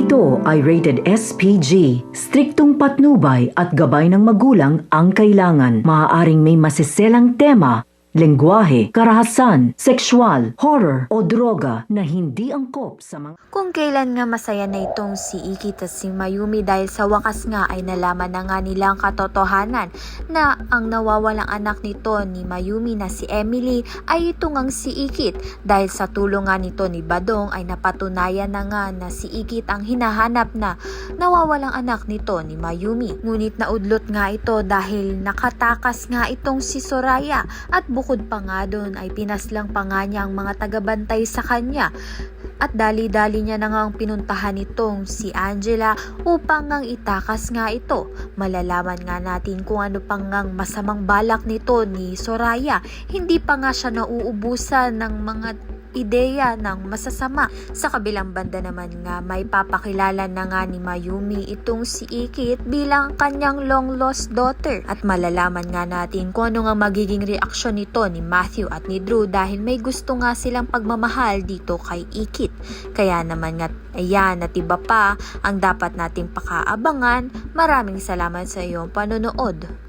Ito ay rated SPG. Striktong patnubay at gabay ng magulang ang kailangan. Maaaring may masiselang tema, lengguwahe, karahasan, sexual, horror o droga na hindi angkop sa mga... Kung kailan nga masaya na itong si Ikit at si Mayumi dahil sa wakas nga ay nalaman na nga nilang katotohanan na ang nawawalang anak nito ni Mayumi na si Emily ay ito ngang si Ikit. Dahil sa tulong nga nito ni Badong ay napatunayan na nga na si Ikit ang hinahanap na nawawalang anak nito ni Mayumi. Ngunit naudlot nga ito dahil nakatakas nga itong si Soraya at bukod pa nga doon ay pinaslang pa nga niya ang mga tagabantay sa kanya. At dali-dali niya na nga ang pinuntahan nitong si Angela upang ngang itakas nga ito. Malalaman nga natin kung ano pang ngang masamang balak nito ni Soraya. Hindi pa nga siya nauubusan ng mga ideya ng masasama. Sa kabilang banda naman nga may papakilala na nga ni Mayumi itong si Ikit bilang kanyang long lost daughter. At malalaman nga natin kung ano nga magiging reaksyon nito ni Matthew at ni Drew dahil may gusto nga silang pagmamahal dito kay Ikit. Kaya naman nga ayan at iba pa ang dapat nating pakaabangan. Maraming salamat sa iyong panonood.